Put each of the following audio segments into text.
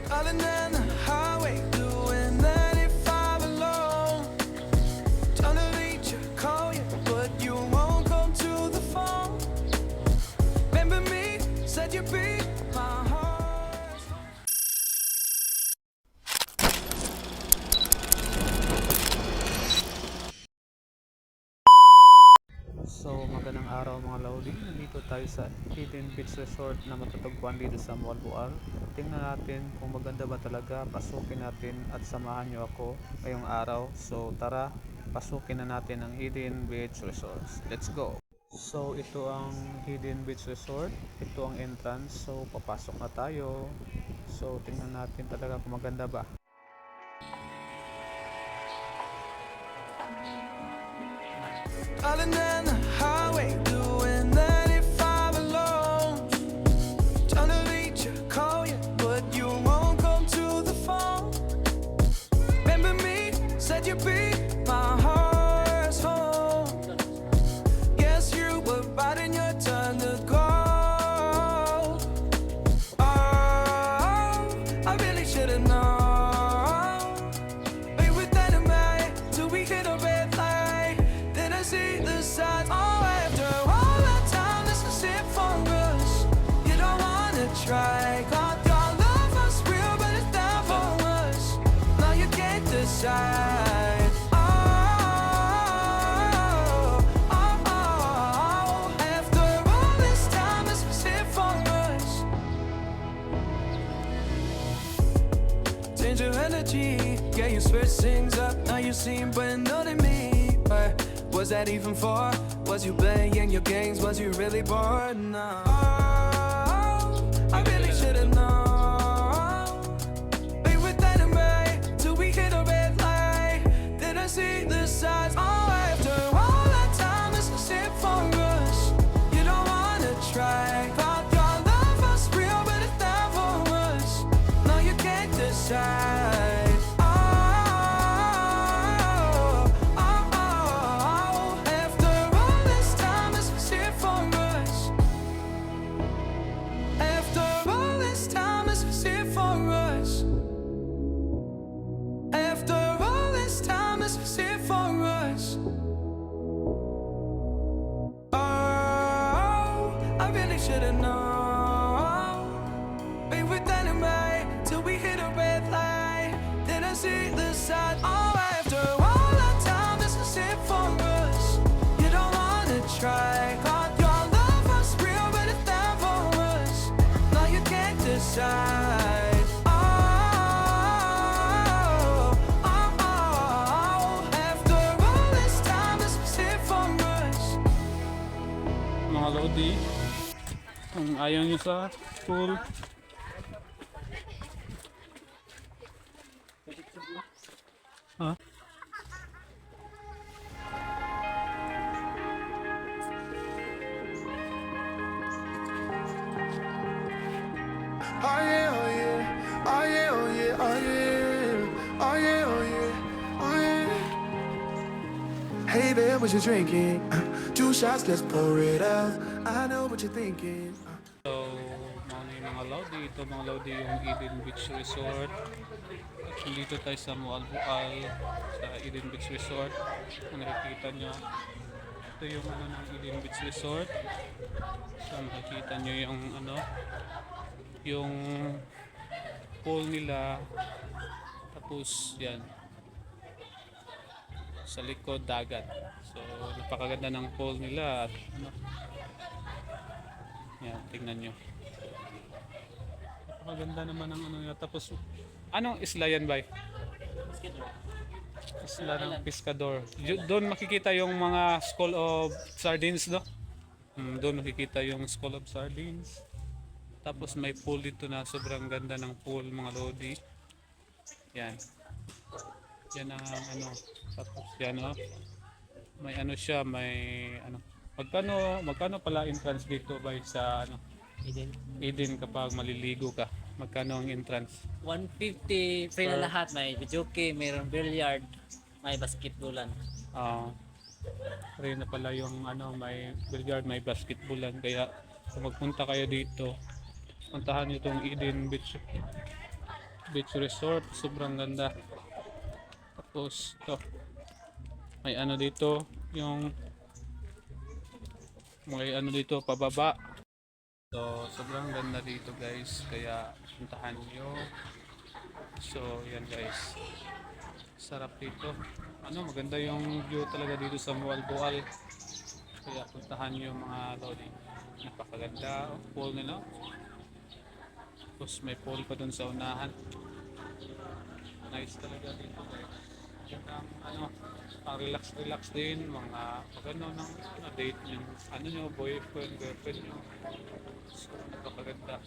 Island and the highway, doing 95 alone. Trying to reach you, call you, but you won't come to the phone. Remember me, said you'd be my heart. So magandang araw mga Lodi, nandito tayo sa Eden Beach Resort na matatagpuan dito sa Mualbual. Tingnan natin kung maganda ba talaga, pasukin natin at samahan nyo ako ngayong araw. So tara, pasukin na natin ang Eden Beach Resort. Let's go! So ito ang Eden Beach Resort, ito ang entrance, so papasok na tayo. So tingnan natin talaga kung maganda ba. Island and the highway, doing 95 alone. Trying to reach you, call you, but you won't come to the phone. Remember me, said you'd be my heart's home. Guess you were right in your turn to go. Oh, I really should've known. We were dynamite till we hit a red light. Then I see the signs. Oh, after all that time, this is it for us. You don't wanna try. God, your love was real, but it's down for us. Now you can't decide. Oh, oh, oh. After all this time, this was it for us. Change your energy, yeah, you switch things up. Now you seem brand new to me. But was that even for? Was you playing your games? Was you really bored? No. Oh, I really should've known. We were dynamite till we hit a red light. Then I see the signs. Oh, after all that time, this is it for us. You don't wanna try. Thought your love was real, but it's not for us. No, you can't decide. Oh, oh, oh. After all this time, this was it for us. After all this time, this was it for us. After all this time, this was it for us. Oh, I really should've known. We were dynamite till we hit a red light. Then I see the sign. Oh, after all that time, this is it for us. You don't wanna try. God, your love was real, but it's not for us. No, you can't decide. Oh, oh, oh. After all this time, this was it for us. Mga Lodi, kung ayaw nyo sa pool, ha? Oh yeah, oh yeah, oh yeah, oh yeah, oh yeah, oh yeah, oh yeah, oh yeah. Hey there, what you drinking? 2 shots, let's pour it out. I know what you're thinking. So, mga yung mga Lodi, ito mga Lodi yung Eden Beach Resort. Dito tayo sa Mualbual, sa Eden Beach Resort. Kung nakikita nyo, ito yung ano ng Eden Beach Resort. So, makikita nyo yung ano, yung pool nila. Tapos, yan. Sa likod, dagat. So, napakaganda ng pool nila. At, ano, yan, tingnan nyo. Napakaganda naman ng ano nila. Tapos, anong isla yan, bay? Isla ng Pescador. Doon makikita yung mga school of sardines, no? Doon makikita yung school of sardines. Tapos may pool dito na sobrang ganda ng pool, mga Lodi. Yan. Yan ang ano. Tapos yan, oh. May ano siya, may ano. Magkano pala entrance dito bay sa ano? Eden kapag maliligo ka. Magkano ang entrance? 150 free na lahat. May videoke, mayroong billiard, may basketballan. Free na pala yung ano, may billiard, may basketballan. Kaya kung magpunta kayo dito, puntahan nyo itong Eden Beach beach resort, sobrang ganda. Tapos to, may ano dito, yung may ano dito pababa. So sobrang ganda dito guys, kaya puntahan nyo. So yan guys, sarap dito. Ano, maganda yung view talaga dito sa Mualboal. Kaya puntahan nyo mga lodi. Napakaganda ang pool nila. Tapos may pool pa dun sa unahan. Nice talaga dito guys. Ang ano, pang relax din, mga pagano ng ano, date nyo, ano nyo, boyfriend, girlfriend nyo. So napakaganda.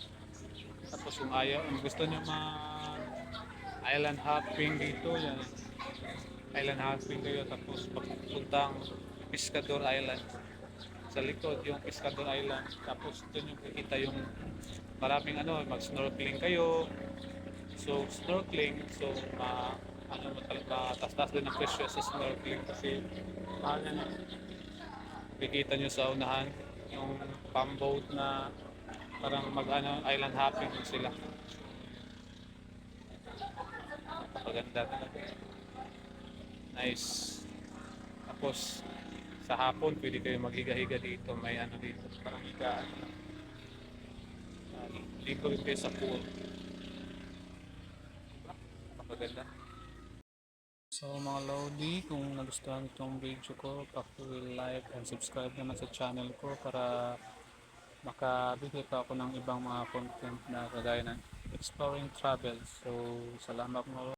Tapos kung ayaw, kung gusto nyo island hopping dito, yan. Island hopping kayo, tapos papuntang Pescador Island. Sa likod yung Pescador Island, tapos doon yung makikita yung maraming ano, mag-snorkeling kayo. So snorkeling, so ano mataas-taas din ang presyo sa snorkeling kasi mahal na. Makikita nyo sa unahan yung pamboat na parang mag-ano, island hopping sila. Napakaganda talaga. Nice. Tapos sa hapon pwede kayo maghiga-higa dito, may ano dito, parang higaan. Ligo rin kayo sa pool. Napakaganda. So mga Lodi, kung nagustuhan itong video ko, paki-like and subscribe naman sa channel ko para makabigay pa ako ng ibang mga content na kagaya ng exploring travel. So salamat mga